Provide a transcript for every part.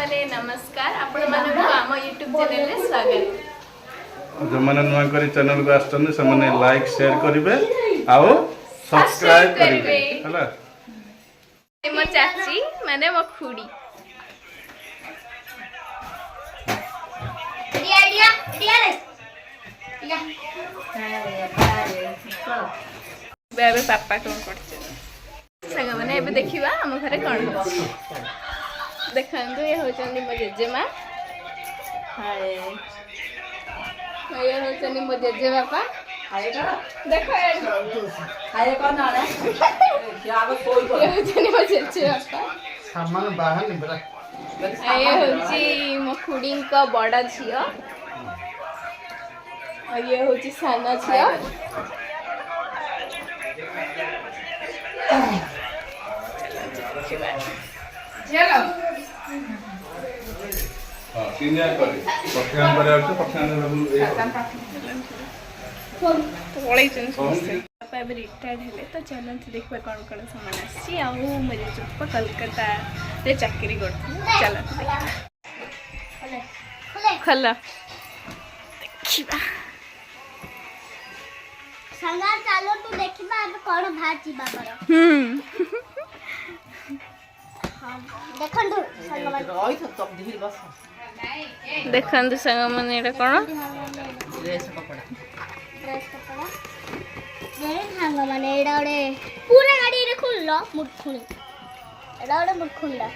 मैंने नमस्कार आपण मानक आम यूट्यूब चैनल रे स्वागत जो मैंने नुआ करी चैनल को आछन से माने लाइक शेयर करिवे आउ सब्सक्राइब करिवे हला मो चाची माने मो खुड़ी बेबे पापा कोन करछे संग माने एबे देखिबा हम घरे कोन होछि देखंदु ये होचंदी मो जेजेमा हाय ये होचंदी मो जेजे बापा हाय करा देखो हाय कोन आले क्या अब कोई को ये होचंदी मो जेजे बापा सामान बाहर नि बरा ये होची मो खुड़ी को बड़ा झियो और ये होची साना झियो चलो हां तीन या करे पक्षान करे आछे पक्षान पळै चन पापा अब रिटायर्ड हेले तो चलन देखबे कोन कोन सामान आसी आ मेरे चुप्पा कलकत्ता रे चाकरी करथि चलन खला देखिबा संगा चालो तू देखिबा अब कोन भाजी बाबर देखंदु संगमा रही तो तब धीर बस देखंदु संग मन एटा कोन ड्रेस कपड़ा मेरे संग माने एडा ओडे पूरा गाड़ी रे खुललो मुठखुणी एडा ओडे मुठखुंडा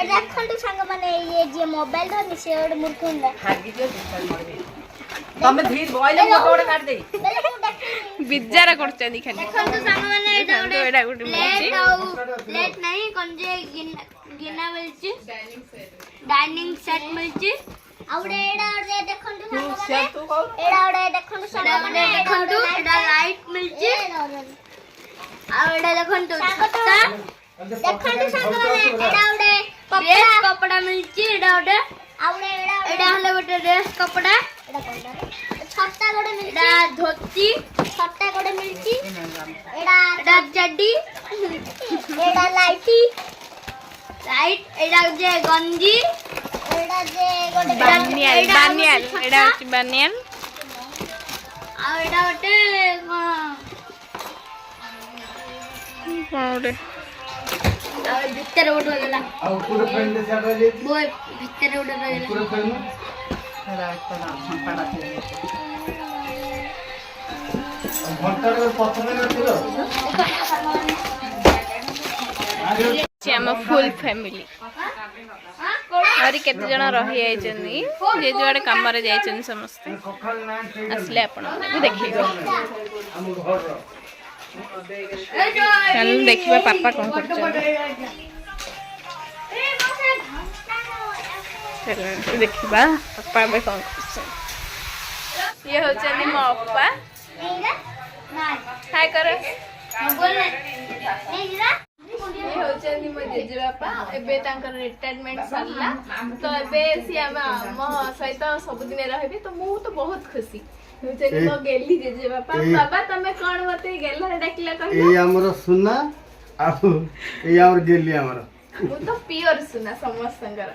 ए देखंदु संग माने ये जे मोबाइल धनि से ओडे मुठखुंडा हागी जो दिखाई मारे तमे धीर बॉइले मोटो ओडे काट दे बिजार करचंदी खाली देखंदु संग माने एडा ओडे एटा गुटी मोची प्लेट नहीं कोन जे गिना मिलची डाइनिंग सेट मिलची आवडे एडा ओडे देखंदु संग माने तू कहो एडा ओडे देखंदु संग माने देखंदु एडा लाइट मिलची आवडे देखंदु छत्ता देखंदु संग माने एडा ओडे ड्रेस कपड़ा मिलची एडा ओडे आवडे एडा हले ओडे ड्रेस कपड़ा एडा कोंडा छत्ता गोडे मिलची एडा धोती छत्ता गोडे मिलची एडा चड्डी एडा लाइटी लाइट एडा जे गंजी एडा जे गोडे बानियाल बानियाल एटा होची बानियाल आ एडा ओटे कोडे आ भीतर ओडो गला आ पूरा फ्रेंड से आगे ले बोय भीतर ओडो गला पूरा फ्रेंड तेरा इतना संपड़ा थे घंटा रे पथरे न थिलो छी हम फुल फैमिली और केते जण रही आइचनी जे जुआडे काम रे जाइचन समस्त असले आपण देखिबो हम घर चल देखिबा पापा कोन करछन चल देखिबा पापा बे कोन करछन ये होचनी मो अप्पा हाय करो बोल नहीं रा ये होचनी मो जेजे बापा एबे तांकर रिटायरमेंट सरला तो एबे सी मो सहित सब दिन रहबे तो मु तो बहुत खुशी होचनी मो गेली जेजे बापा बाबा तमे कोन मते गेला डाकिला कहला ए हमरो सुना आ ए हमर गेली हमर मु तो प्योर सुना समस्त संगर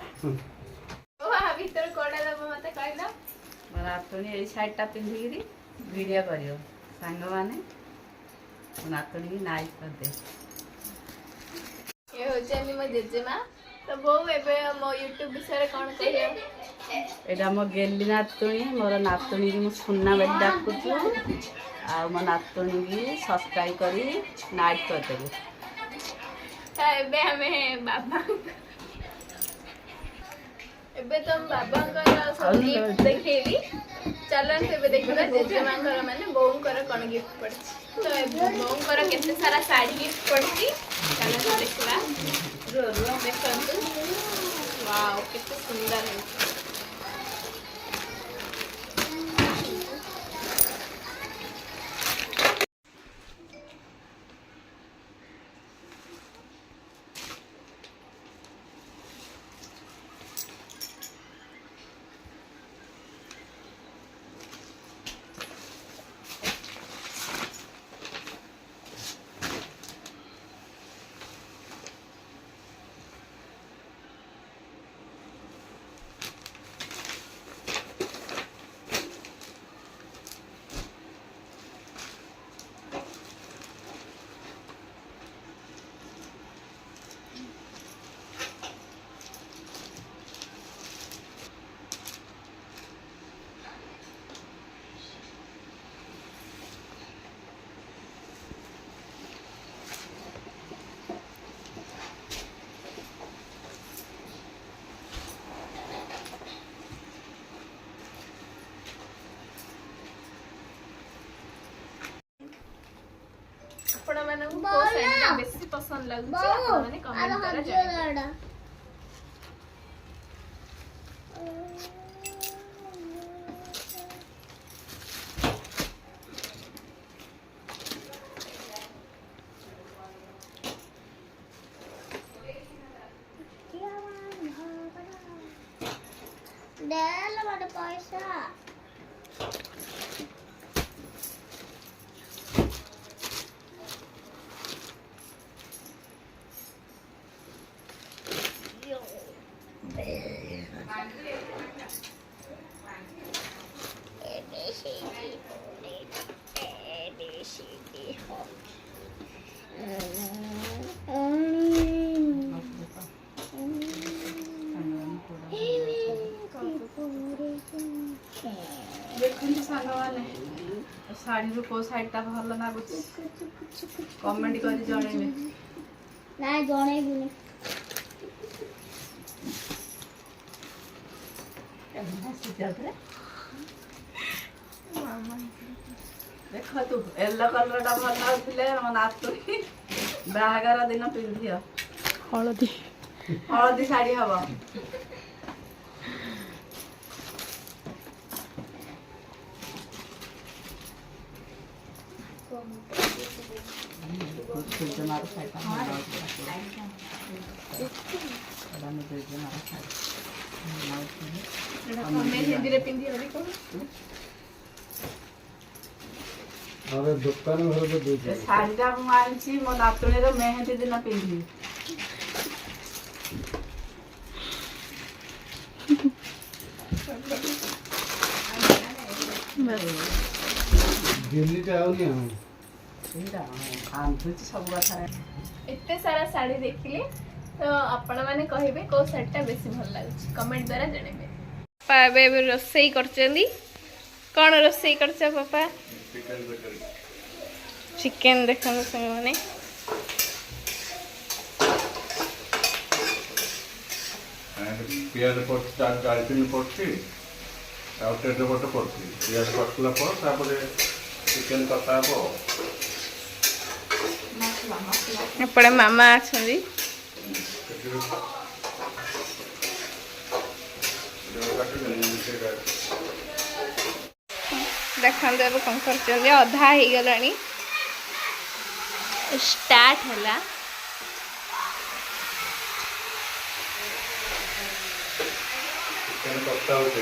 ओ आ भीतर कोडा दब मते कहला मला तोनी ए साइडटा पिंधिगिरी वीडियो करियो सांग माने नातनी नाइस कर दे ये होचनी मो जेजेमा तो बो एबे मो YouTube विषय कोन कहियो एटा मो गेली नातनी मोर नातनी की मु सुन्ना बेट डाकुछु आ मो नातनी की सब्सक्राइब करी नाइट कर देबे एबे हमें बाबा एबे तुम बाबा का सब गिफ्ट देखेली चलन से देखिबा जेजेमा घर माने बोऊ कर कोन गिफ्ट पड़छि तो बोऊ कर केते सारा साड़ी गिफ्ट पड़छि चलन से देखिबा देखंतु वाओ केते सुंदर है ଆପଣ ମାନଙ୍କୁ କୋଉ ଶାଢୀଟା ବେଶୀ ପସନ୍ଦ ଲାଗୁଛି ଆପଣ ମାନେ କମେଣ୍ଟ ଦ୍ୱାରା ଜଣାଇବେ। Dela pada paisa. ଦେଖନ୍ତୁ ସାଙ୍ଗମାନେ ଶାଢ଼ୀରୁ କୋଉ ଶାଢ଼ୀଟା ଭଲ ଲାଗୁଛି କମେଣ୍ଟ କରି ଜଣେଇବେ। ନାଇଁ ଜଣେଇବୁନି। ଦେଖନ୍ତୁ ୟେଲୋ କଲରଟା ଭଲ ଲାଗୁଥିଲେ ମୋ ନାତୁଣୀ ବାହାଘର ଦିନ ପିନ୍ଧିବ ହଳଦୀ ଶାଢ଼ୀ ହବ। ମେହେନ୍ଦୀରେ ପିନ୍ଧି ହବ କଣ? अरे दुकान घर पे दूध ଏ ଶାଢ଼ୀଟା ମୁଁ ଆଣିଛି ମୋ ନାତୁଣୀର ମେହେନ୍ଦୀ ଦିନ ପିନ୍ଧିବି। दिल्ली जाऊनी हम ସେଇଟା କାନ୍ଦୁଛି ସବୁ କଥାରେ। ଏତେ ସାରା ଶାଢୀ ଦେଖିଲେ ତ ଆପଣ ମାନେ କହିବେ କୋଉ ଶାଢୀଟା ବେଶୀ ଭଲ ଲାଗୁଛି କମେଣ୍ଟ ଦ୍ୱାରା ଜଣେଇବେ। ପାପା ଏବେ ରୋଷେଇ କରୁଛନ୍ତି। କଣ ରୋଷେଇ କରୁଛ ପାପା? ଚିକେନ ଦେଖନ୍ତୁ ସାଙ୍ଗମାନେ। ପିଆଜ ପଡୁଛି 4-3 ପଡୁଛି ଆଉ ତେଜପତ୍ର ପଡୁଛି। ପିଆଜ ପଡ଼ିଲା ପରେ ତାପରେ ଚିକେନ କଷା ହବ। ଏପଟେ ମାମା ଅଛନ୍ତି। ଦେଖନ୍ତୁ ଏବେ କଣ କରୁଛନ୍ତି ଅଧା ହେଇଗଲାଣି ଷ୍ଟାର୍ଟ ହେଲା। ଚିକେନ କଷା ହଉଛି।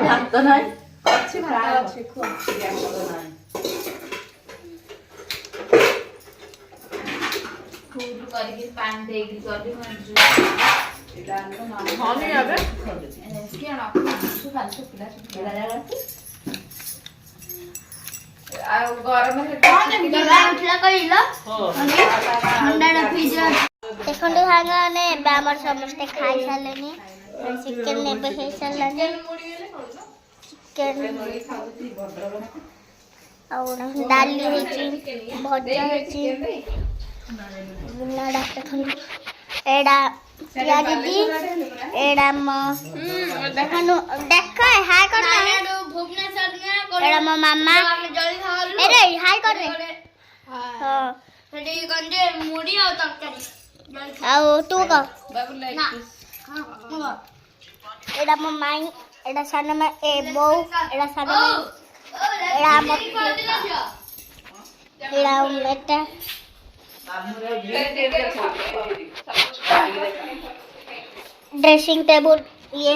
ଭାତ ନାହିଁ ଅଛି ଭାତ ଅଛି କରିକି ପାଣି ଦେଇକି କଲି ଆଉ ଗରମ ଦେଖନ୍ତୁ ସାଙ୍ଗମାନେ ଏବେ ଆମର ସମସ୍ତେ ଖାଇ ସାରିଲେଣି। ଚିକେନ ଏବେ ହେଇସାରିଲାଣି। ଚିକେନ ଆଉ ଡାଲି ହେଇଛି, ଭଜା ହେଇଛି। ଏଇଟା ପ୍ରିୟା ଦିଦି ଏଇଟା ମୋ ଦେଖ ହାଇ କର ଏଇଟା ମୋ ମାମା ଏରେ ହାଇ କର ହଁ ସେଠି ଗଞ୍ଜେ ମୁଢି ଆଉ ତରକାରୀ ଆଉ ତୁ କହ ଏଇଟା ମୋ ମାଇଁ ଏଇଟା ସାନ ମା ଏ ବୋଉ ଏଇଟା ସାନ ମା ଏଇଟା ଆମ ଏଇଟା ଏଟା ड्रेसिंग टेबल ये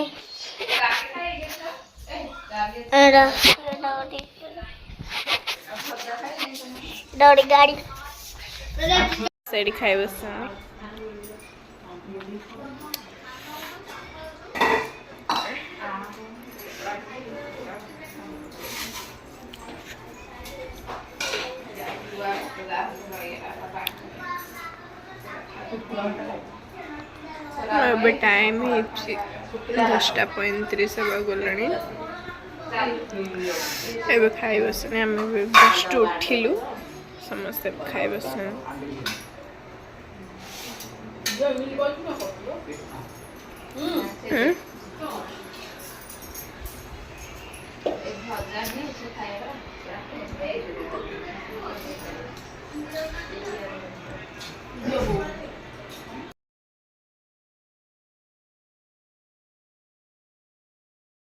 डोरी गाड़ी ସେଇଠି ଖାଇ ବସିଛନ୍ତି। ଏବେ ଟାଇମ୍ ହେଇଛି 10:35 ହେବା ଗଲାଣି। ଏବେ ଖାଇ ବସିନି ଆମେ ଏବେ ଜଷ୍ଟ ଉଠିଲୁ ସମସ୍ତେ ଖାଇ ବସିଛନ୍ତି। ଭଜା ହିଁ ସେ ଖାଇବା